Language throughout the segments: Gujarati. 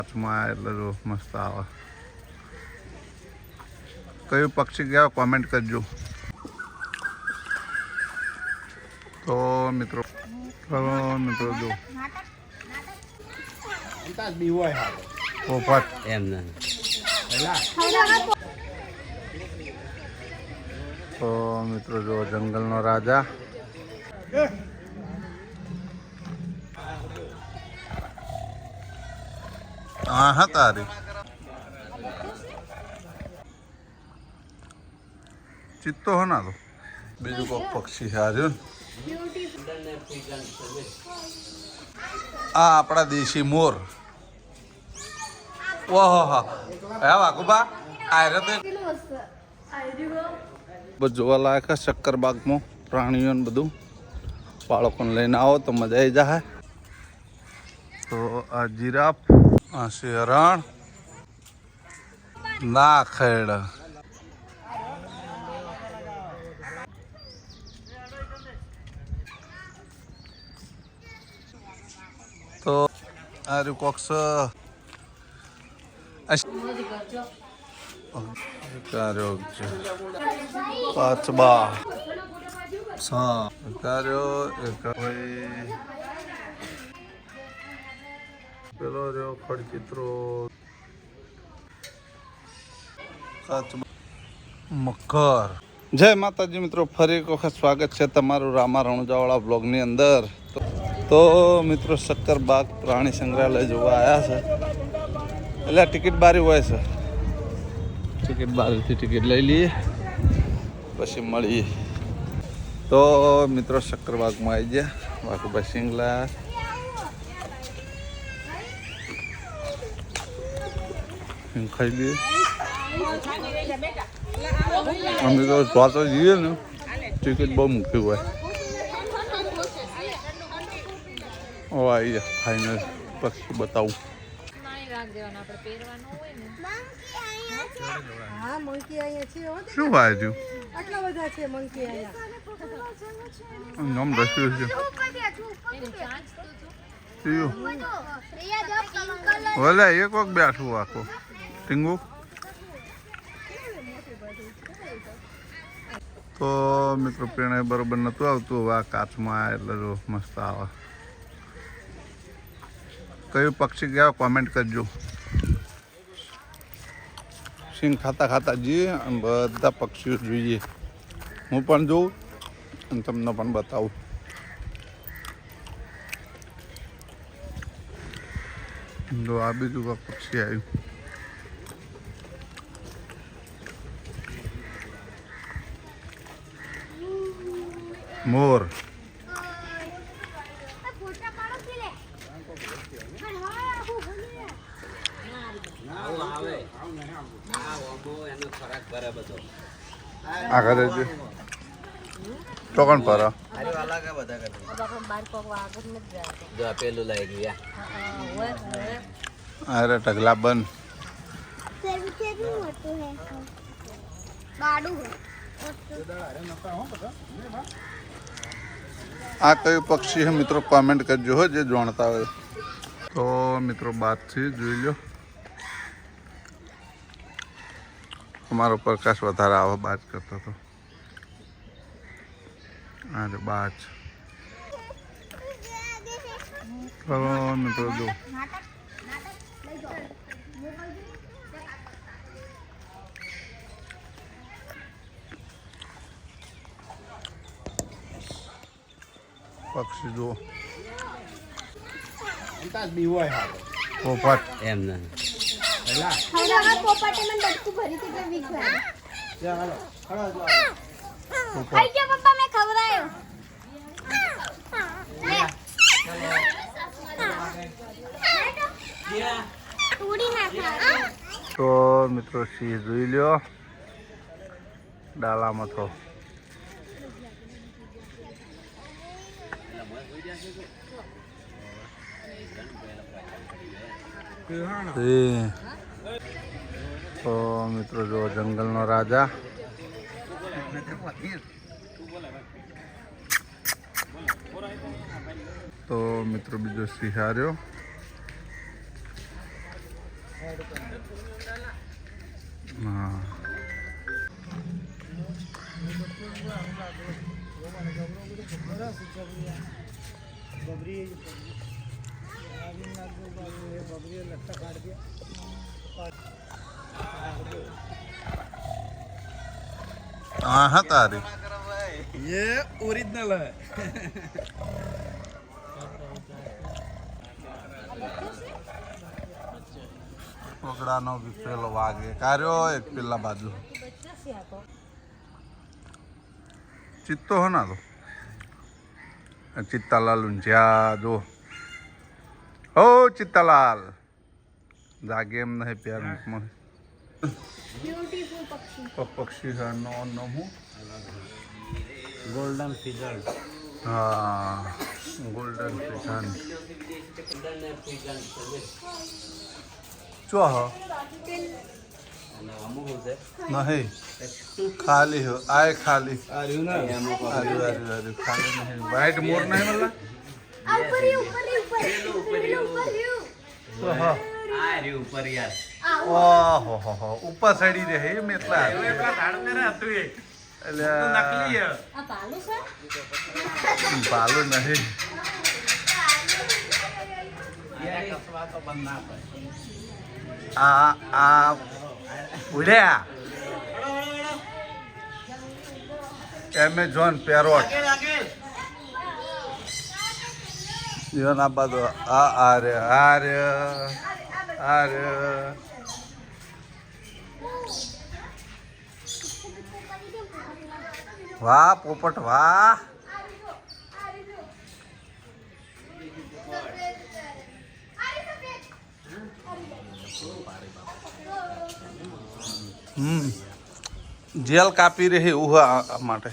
કાચમાં એટલે જો મસ્ત આવે. કયું પક્ષી ગયા કોમેન્ટ કરજો. તો મિત્રો જો પોપટ એમ ને તો મિત્રો જો જંગલનો રાજા. હા તારી ચિત્તો હો ના તો બીજું કોઈ પક્ષી હાર્યું. આ આપણા દેશી મોર. ઓહો હા હે વાકુબા આયરે તો જોવા લાયક શક્કરબાગમાં પ્રાણીઓ ને બધું. બાળકોને લઈને આવો તો મજા આવી જાય. તો આ જીરાફ, આ શેરણ, ના ખેડ. તો આ રહ્યું કોક્સ કાચબા પેલો રહ્યો ખડચિત્રો, મકર. જય માતાજી મિત્રો, ફરી એક વખત સ્વાગત છે તમારું રામા રણુજાવાળા બ્લોગની અંદર. તો મિત્રો શક્કરબાગ પ્રાણી સંગ્રહાલય જોવા આવ્યા છે. એટલે ટિકિટ બારી હોય છે. ટિકિટ બારીથી ટિકિટ લઈ લઈએ પછી મળીએ. તો મિત્રો શક્કરબાગમાં આવી ગયા. વાઘુભાઈ સિંગલા ખાઈ લઈએ. અમે તો જોતા જઈએ ને ટિકિટ બહુ મૂકી હોય. આવી જાય ફાઇનલ પછી બતાવું. શું વાંચ્યું? નામ રસ્યું છે. ઓલે એક વખત બેઠું આખું ટીંગુ. તો મિત્રો પેણે બરોબર નતું આવતું. હવે આ કાચમાં એટલે જો મસ્ત આવે. કયું પક્ષી ગયા કોમેન્ટ કરજો. સિંગ ખાતા ખાતા જઈએ અને બધા પક્ષીઓ જોઈએ. હું પણ જોઉં અને તમને પણ બતાવું. જો આ બીજું કાંઈ પક્ષી આવ્યું. મોર. આગળ છે ચોકણ પર પેલું લાવી ગયા. અરે ટગલા બંધ. આ કયું પક્ષી છે મિત્રો કોમેન્ટ કરજો હો જે જાણતા હોય. તો મિત્રો બાદથી જોઈ લો. અમારો પ્રકાશ વધારે આવે બાજ કરતો હતો. અરે બાજ મિત્રો જો પક્ષી જો પોપટ એમ ને તો મિત્રો સિંહ જોઈ લ્યો ડાલામાં તો. તો મિત્રો જો જંગલનો રાજા. તો મિત્રો બીજો સિંહ હાર્યો. હા हाँ हाँ तारी ये ओरिजिनल है પગડાનો બી પેલો વાગે કાર્યો એક પેલા બાજુ ચિત્તો હો ના તો ચિત્તાલાલ ઊંઝ્યા જો ઓ ચિત્તાલાલ જાગે એમ નહીં પ્યાર મુખમાં પક્ષી નો નમું गोल्डन फिजल હા ગોલ્ડન ફિશન ચો હ નહીં ખાલી हो आए खाली अरे ना अरे अरे अरे खाली नहीं वाइट मोर नहीं मतलब तो हाँ ऊपर यार ओहो ऊपर साइड रहे ये मेटला झाड़ पे रहते हुए એટલે नकली है बालू नहीं ये कसवा तो बनना पड़े आ उड़्या एमेजॉन पैरोट जीवन आप बात आर्य आर्य आर्य वाह पोपट वाह જેલ કાપી રહી ઉહા માટે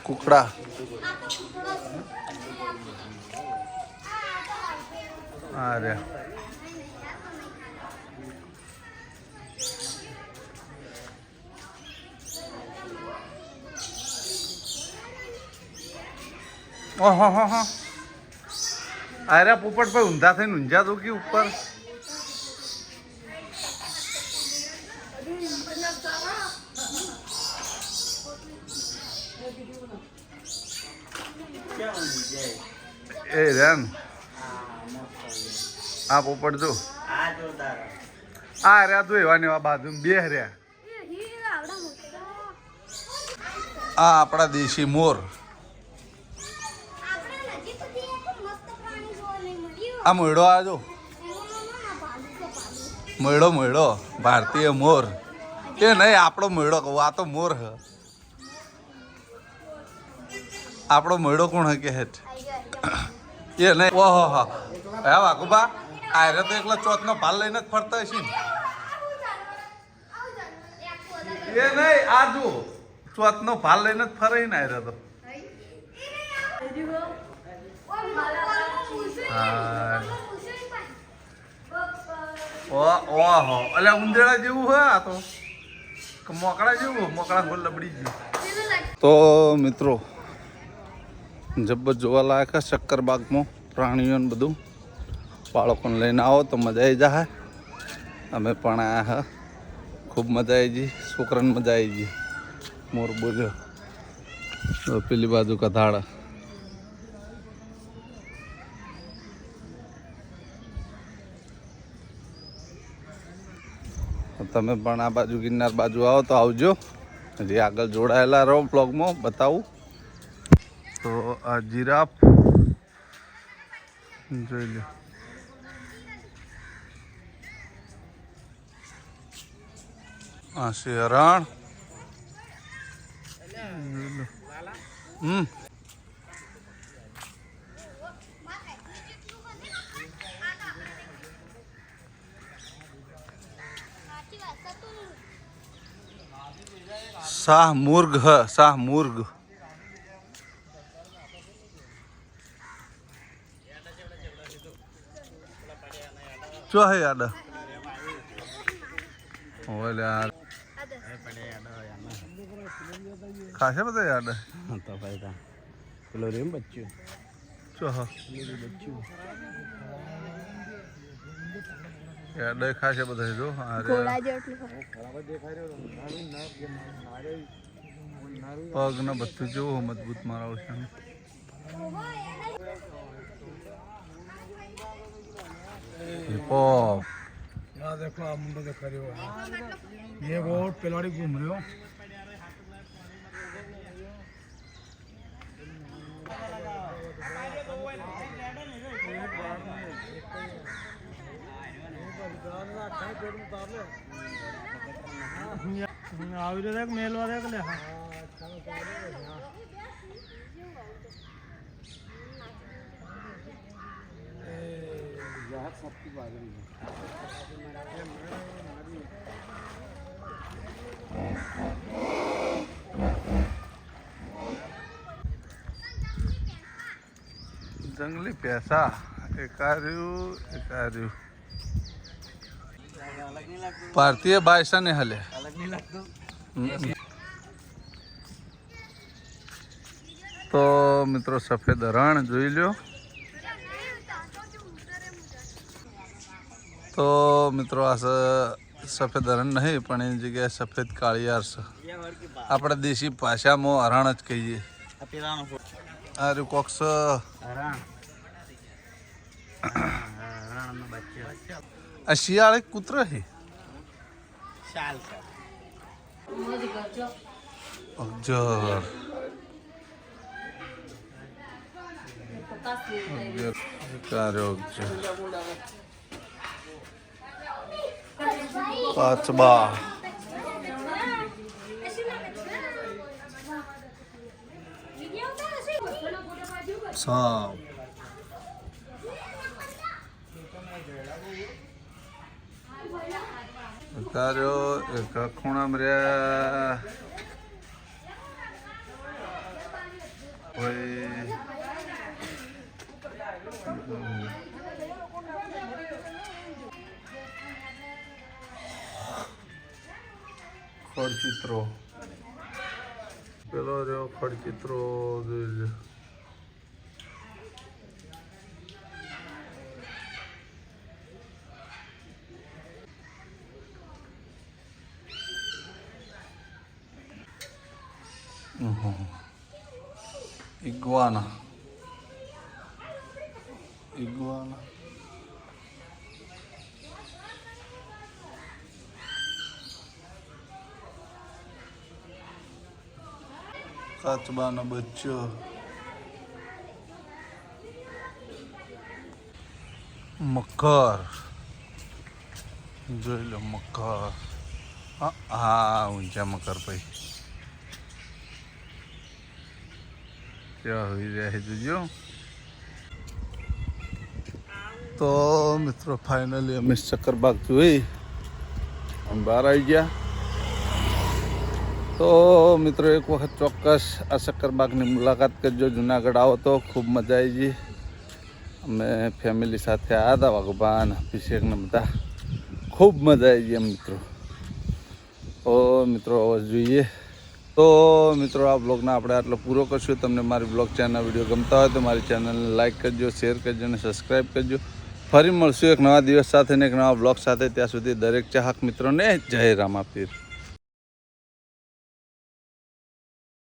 કુકડા અરે ઓહો હો હો અરે પોપટ ભાઈ ઊંધા થઈને ઊંઝા તો કે ઉપર એ રેન આ પોપટ જો આ રહ્યા તો એવા ને એવા બાજુ બે રહ્યા આ આપણા દેશી મોર આ મોયડો આ જો મોયડો મોયડો ભારતીય મોર એ નહીં આપણો મોયડો કહું આ તો મોર હ આપણો મોયડો કોણ હે કે હેઠ એ નહીં ઓહો હા હે વાકુબા આયરે તો એકલા ચોથનો ભાલ લઈને જ ફરતા હશે ને એ નહીં આ જો ચોથનો ભાલ લઈને જ ફરે ને આયરે તો ઓહો એટલે ઉંદેડા જેવું હોય આ તો મોકળા જેવું મોકળા ગોલ લબડી ગયું તો મિત્રો જબ્બર જોવા લાયક શક્કરબાગમાં પ્રાણીઓ ને બધું બાળકોને લઈને આવો તો મજા આવી જાય અમે પણ આયા હા ખૂબ મજા આવી ગઈ છોકરાને મજા આવી ગઈ મોર બોલ્યો તો પેલી બાજુ કથાડા તમે પણ આ બાજુ ગિરનાર બાજુ આવો તો આવજો હજી આગળ જોડાયેલા રહો બ્લોગમાં બતાવું તો આ જીરાફ જોઈ લો આ શેરણ શાહ મુર્ગ હ શાહ મુર્ગ ચો હે આડા ઓલે યાર ખાસે બધા યાર तो भाई था पेलो रेम बच्चू ચો હ बच्चू યાર દેખાય છે બધા જો આ રે. ઘોડા જેટલું હોય. પગ ને બધું જેવું મજબૂત મારાવું છે હિપહોપ. यहाँ देखो आप मुंडो देख रहे हो ये बहुत पिलवाड़ी घूम रहे हो मेलवा देख ले જંગલી પેસા એકાર્યું ભારતીય બાયસા ને હલે તો મિત્રો સફેદ રણ જોઈ લ્યો. તો મિત્રો આ સફેદ હરણ નહીં પણ એની જગ્યાએ સફેદ કાળિયાર છે. આપણે દેશી ભાષામાં હરણ જ કહીએ. આ રહ્યું કોક્સ આ શિયાળ એક કૂતરો છે. અગજર કાચબા સાપ કાર્યો એક ખૂણામાં રહ્યા હોય. ખડચિત્રો પેલો રહ્યો ખડચિત્રો જોઈ લે. ઇગ્વાના કાચબાનો બચ્ચો. મકર જોઈ લો મકર. હા ઊંચા મકર ભાઈ ત્યાં હોઈ રહ્યા છે જોજો. તો મિત્રો ફાઇનલી અમે શક્કરબાગ જોઈ બહાર આવી ગયા. તો મિત્રો એક વખત ચોક્કસ આ શક્કરબાગની મુલાકાત કરજો. જુનાગઢ આવો તો ખૂબ મજા આવી ગઈ. અમે ફેમિલી સાથે આવ્યા હતા વાઘુબાન અભિષેકને બધા ખૂબ મજા આવી ગઈ મિત્રો. તો મિત્રો અવાજ જોઈએ. તો મિત્રો આ બ્લોગને આપણે આટલો પૂરો કરશું. તમને મારી બ્લોગ ચેનલ વિડીયો ગમતા હોય તો મારી ચેનલને લાઇક કરજો, શેર કરજો અને સબસ્ક્રાઈબ કરજો. ફરી મળશું એક નવા દિવસ સાથે ને એક નવા બ્લોગ સાથે. ત્યાં સુધી દરેક ચાહક મિત્રોને જય રામાપીર.